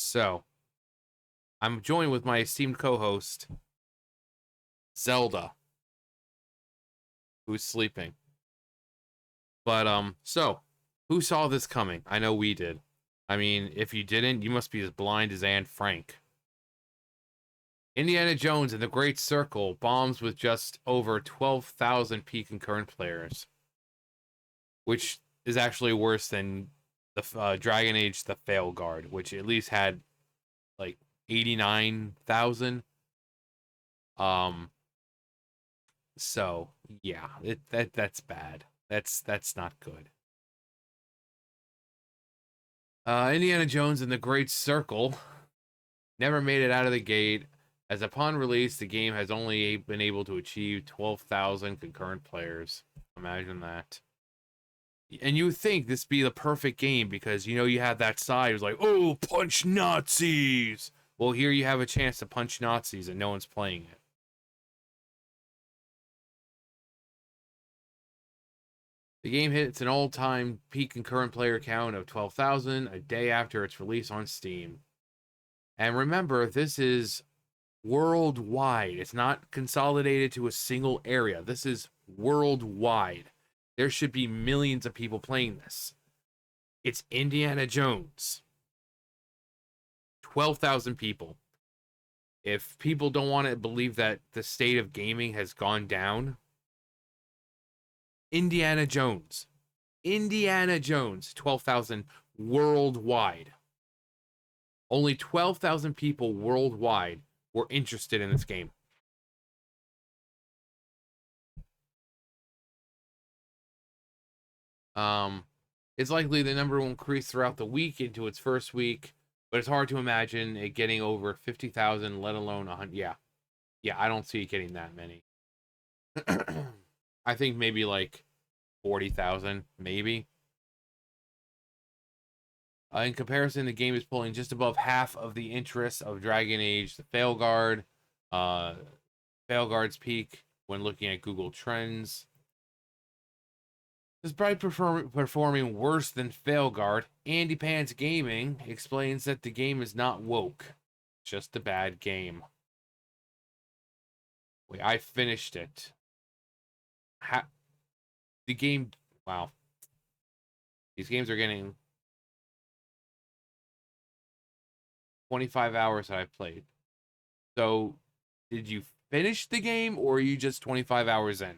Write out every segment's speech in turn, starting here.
So, I'm joined with my esteemed co-host, Zelda, who's sleeping. But so who saw this coming? I know we did. I mean, if you didn't, you must be as blind as Anne Frank. Indiana Jones and the Great Circle bombs with just over 12,000 peak concurrent players, which is actually worse than the Dragon Age: The Fail Guard, which at least had like 89,000. Um, so yeah, that's bad. That's not good. Indiana Jones and the Great Circle never made it out of the gate, as upon release, the game has only been able to achieve 12,000 concurrent players. Imagine that. And you think this be the perfect game because you have that side who's like, oh, punch Nazis. Well, here you have a chance to punch Nazis and no one's playing it. The game hits an all-time peak concurrent player count of 12,000 a day after its release on Steam. And remember, this is worldwide. It's not consolidated to a single area. This is worldwide. There should be millions of people playing this. It's Indiana Jones. 12,000 people. If people don't want to believe that the state of gaming has gone down, Indiana Jones. 12,000 worldwide. Only 12,000 people worldwide were interested in this game. It's likely the number will increase throughout the week into its first week, but it's hard to imagine it getting over 50,000, let alone 100. Yeah, I don't see it getting that many. I think maybe like 40,000, maybe. In comparison, the game is pulling just above half of the interest of Dragon Age: The Fail Guard. Fail Guard's peak when looking at Google Trends. Despite performing worse than Fail Guard, Andy Pants Gaming explains that the game is not woke, just a bad game. Wait, I finished it. The game, wow. These games are getting 25 hours that I've played. So, did you finish the game or are you just 25 hours in?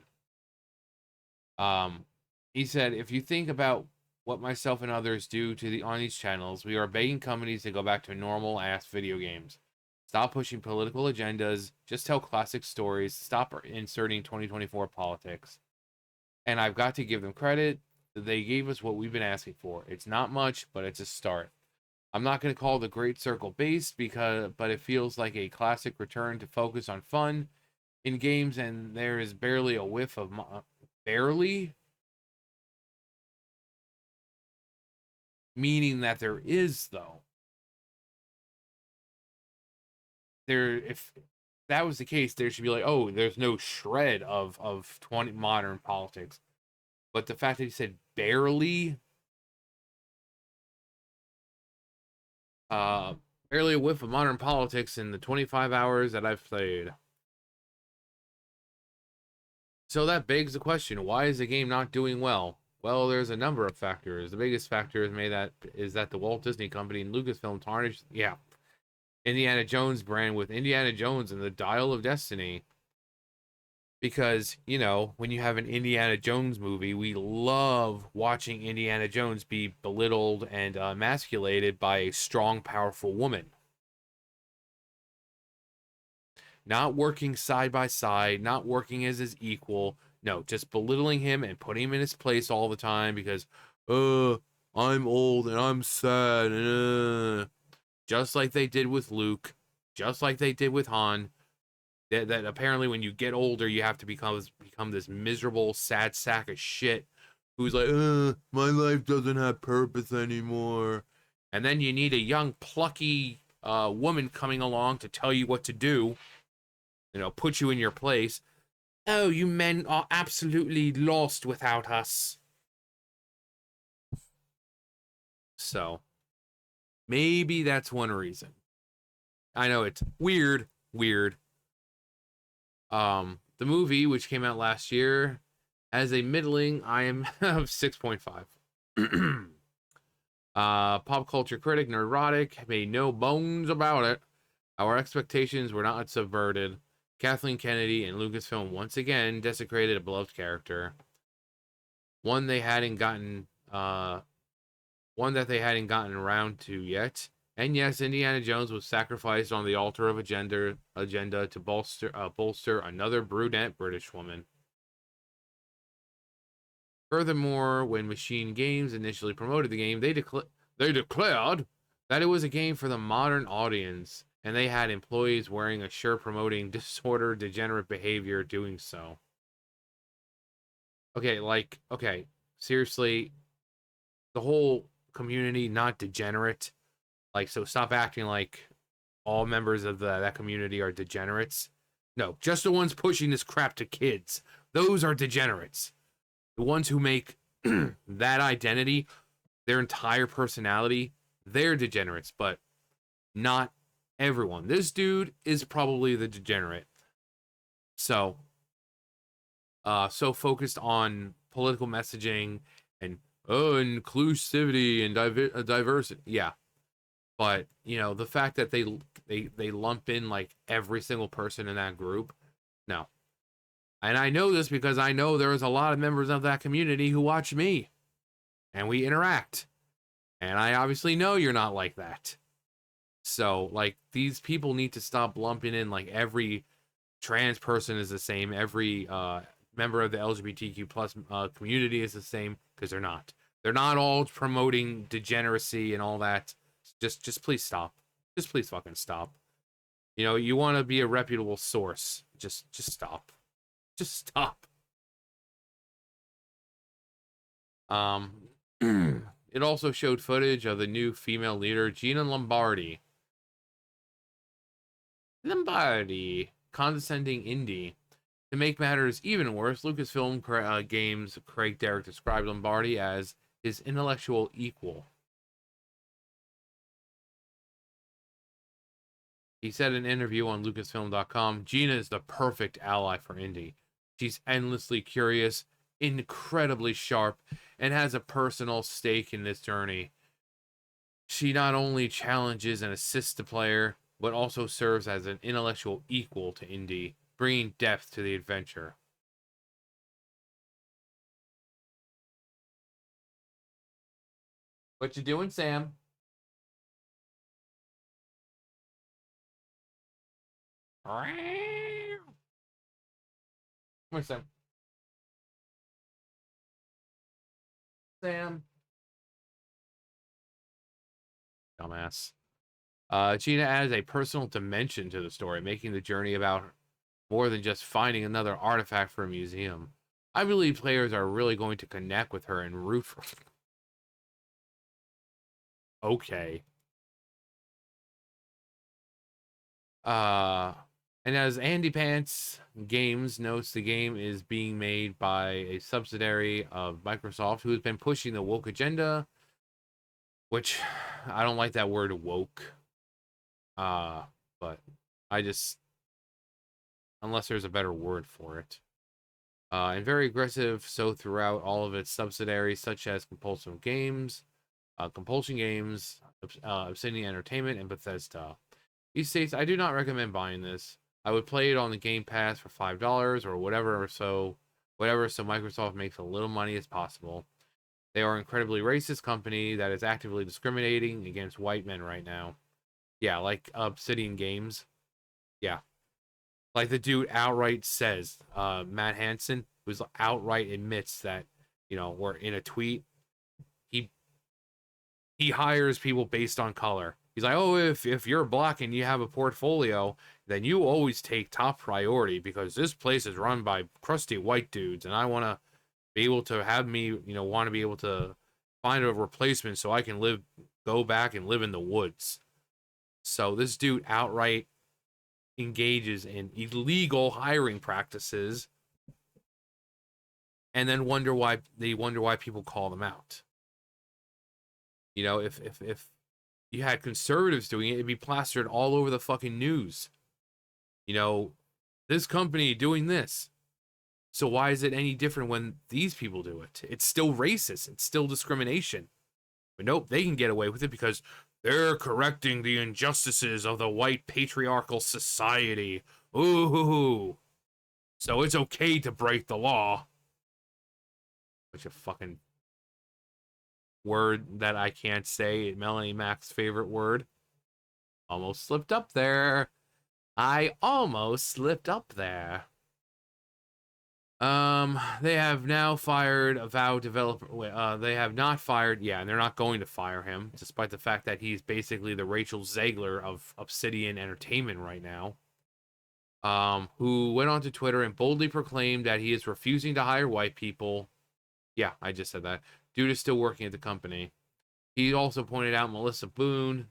He said, if you think about what myself and others do on these channels, we are begging companies to go back to normal ass video games. Stop pushing political agendas, just tell classic stories, stop inserting 2024 politics. And I've got to give them credit. They gave us what we've been asking for. It's not much, but it's a start. I'm not going to call the Great Circle based but it feels like a classic return to focus on fun in games, and there is barely a whiff of barely, meaning that there is though. If that was the case, there should be like, oh, there's no shred of 20 modern politics. But the fact that he said barely, barely a whiff of modern politics in the 25 hours that I've played. So that begs the question, why is the game not doing well? Well, there's a number of factors. The biggest factor is that the Walt Disney Company and Lucasfilm tarnished, Indiana Jones brand with Indiana Jones and the Dial of Destiny. Because, when you have an Indiana Jones movie, we love watching Indiana Jones be belittled and emasculated by a strong, powerful woman. Not working side by side, not working as his equal. No, just belittling him and putting him in his place all the time because, I'm old and I'm sad. Just like they did with Luke, just like they did with Han. That apparently when you get older, you have to become this miserable, sad sack of shit who's like, my life doesn't have purpose anymore. And then you need a young, plucky woman coming along to tell you what to do, put you in your place. Oh, you men are absolutely lost without us. So, Maybe that's one reason. I know it's weird. The movie, which came out last year, has a middling IMDb of 6.5. Pop culture critic Nerdrotic made no bones about it. Our expectations were not subverted. Kathleen Kennedy and Lucasfilm once again desecrated a beloved character, one they hadn't gotten, one that they hadn't gotten around to yet. And yes, Indiana Jones was sacrificed on the altar of agenda to bolster another brunette British woman. Furthermore, when Machine Games initially promoted the game, they declared that it was a game for the modern audience, and they had employees wearing a shirt promoting disordered, degenerate behavior doing so. Okay, seriously, the whole community not degenerate. So stop acting like all members of that community are degenerates. No, just the ones pushing this crap to kids. Those are degenerates. The ones who make that identity their entire personality, they're degenerates, but not everyone. This dude is probably the degenerate. So focused on political messaging and inclusivity and diversity. Yeah. But, the fact that they lump in like every single person in that group, no. And I know this because I know there's a lot of members of that community who watch me and we interact. And I obviously know you're not like that. So, these people need to stop lumping in like every trans person is the same, every member of the LGBTQ plus community is the same, because they're not. They're not all promoting degeneracy and all that. Just please stop. Just please fucking stop. You want to be a reputable source. Just stop. Just stop. It also showed footage of the new female leader, Gina Lombardi. Condescending indie. To make matters even worse, Lucasfilm Games Craig Derrick described Lombardi as his intellectual equal. He said in an interview on Lucasfilm.com, Gina is the perfect ally for Indy. She's endlessly curious, incredibly sharp, and has a personal stake in this journey. She not only challenges and assists the player, but also serves as an intellectual equal to Indy, bringing depth to the adventure. What you doing, Sam? Come here, Sam. Sam. Dumbass. Gina adds a personal dimension to the story, making the journey about more than just finding another artifact for a museum. I believe players are really going to connect with her and root for her. Okay. And as Andy Pants Games notes, the game is being made by a subsidiary of Microsoft who has been pushing the woke agenda, which I don't like that word woke. But I just, unless there's a better word for it. And very aggressive, so throughout all of its subsidiaries, such as Compulsion Games, Obsidian Entertainment, and Bethesda. He states, I do not recommend buying this. I would play it on the Game Pass for $5 or whatever, so Microsoft makes a little money as possible. They are an incredibly racist company that is actively discriminating against white men right now. Yeah, like Obsidian Games. Yeah. Like the dude outright says, Matt Hansen, who's outright admits that, or in a tweet, he hires people based on color. He's like, oh, if you're black and you have a portfolio, then you always take top priority because this place is run by crusty white dudes, and I want to be able to have me, want to be able to find a replacement so I can go back and live in the woods. So this dude outright engages in illegal hiring practices, and then wonder why people call them out. If you had conservatives doing it, it'd be plastered all over the fucking news. You know, this company doing this. So why is it any different when these people do it? It's still racist. It's still discrimination. But nope, they can get away with it because they're correcting the injustices of the white patriarchal society. Ooh. So it's okay to break the law. Which a fucking word that I can't say. Melanie Mac's favorite word. Almost slipped up there. I almost slipped up there. They have now fired Avowed developer. They have not fired, yeah, and they're not going to fire him, despite the fact that he's basically the Rachel Zegler of Obsidian Entertainment right now. Who went onto Twitter and boldly proclaimed that he is refusing to hire white people. Yeah, I just said that. Due to still working at the company. He also pointed out Melissa Boone,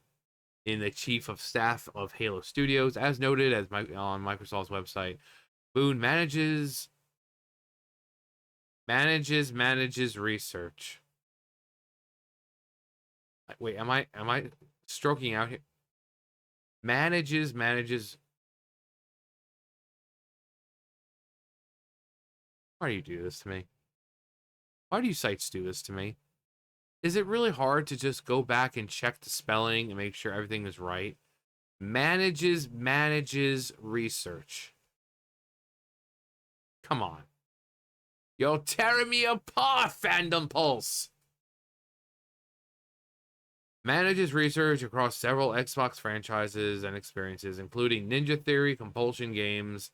in the chief of staff of Halo Studios, as noted on Microsoft's website. Boone manages research. Wait, am I stroking out here? Manages. Why do you do this to me? Why do you sites do this to me? Is it really hard to just go back and check the spelling and make sure everything is right? Manages research. Come on. You're tearing me apart, Fandom Pulse. Manages research across several Xbox franchises and experiences, including Ninja Theory, Compulsion Games,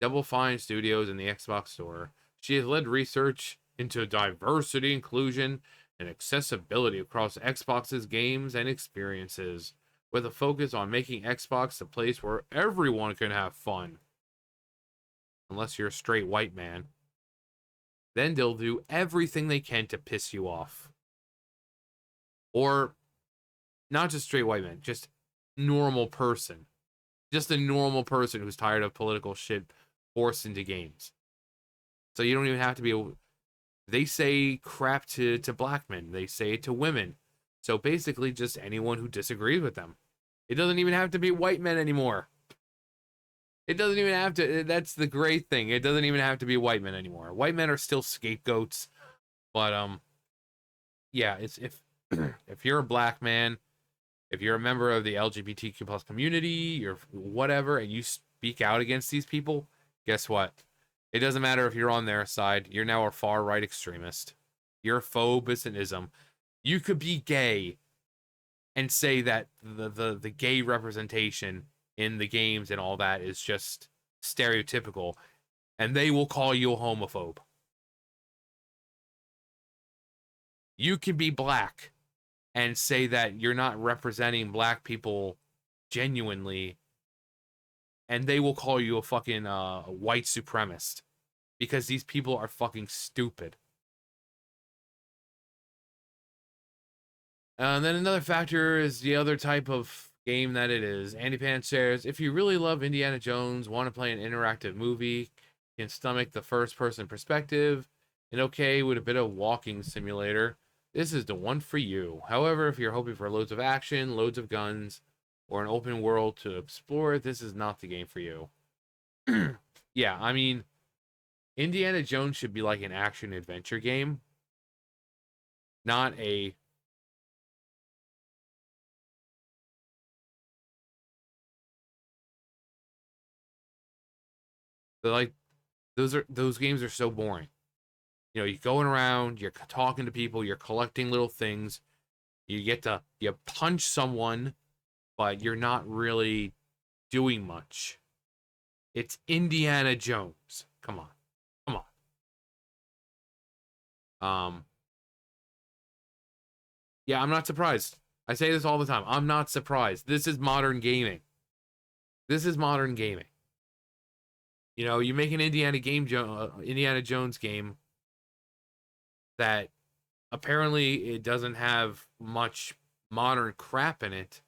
Double Fine Studios, and the Xbox Store. She has led research into diversity, inclusion, and accessibility across Xbox's games and experiences, with a focus on making Xbox a place where everyone can have fun. Unless you're a straight white man. Then they'll do everything they can to piss you off. Or not just straight white men, just normal person. Just a normal person who's tired of political shit forced into games. So you don't even have to be. They say crap to black men. They say it to women. So basically, just anyone who disagrees with them. It doesn't even have to be white men anymore. It doesn't even have to. That's the great thing. It doesn't even have to be white men anymore. White men are still scapegoats, but yeah. It's if you're a black man, if you're a member of the LGBTQ plus community, or whatever, and you speak out against these people, guess what? It doesn't matter if you're on their side. You're now a far right extremist. You're a phobicism. You could be gay and say that the gay representation in the games and all that is just stereotypical, and they will call you a homophobe. You can be black and say that you're not representing black people genuinely, and they will call you a fucking white supremacist because these people are fucking stupid. And then another factor is the other type of game that it is. Andy Pan shares, if you really love Indiana Jones, want to play an interactive movie, can stomach the first-person perspective, and okay with a bit of walking simulator, this is the one for you. However, if you're hoping for loads of action, loads of guns, or an open world to explore, this is not the game for you. Yeah, I mean, Indiana Jones should be like an action-adventure game, not a... like those games are so boring. You know, you're going around, you're talking to people, you're collecting little things. You punch someone, but you're not really doing much. It's Indiana Jones. Come on. Come on. Yeah, I'm not surprised. I say this all the time. I'm not surprised. This is modern gaming. This is modern gaming. You know, you make an Indiana Jones game that apparently it doesn't have much modern crap in it,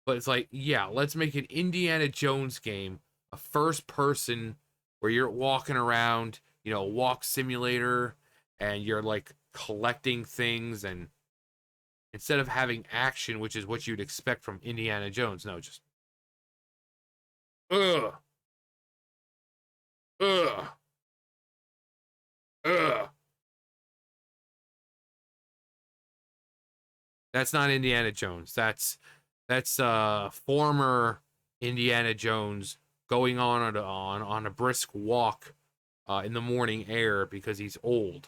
but it's like, yeah, let's make an Indiana Jones game, a first person where you're walking around, you know, walk simulator, and you're like collecting things, and Instead of having action, which is what you'd expect from Indiana Jones. No, just ugh, ugh, ugh. That's not Indiana Jones. That's former Indiana Jones going on a brisk walk in the morning air because he's old.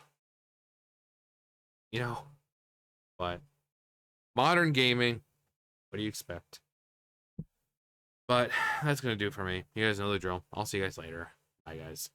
You know, but modern gaming, what do you expect? But that's gonna do it for me. You guys know the drill. I'll see you guys later. Bye, guys.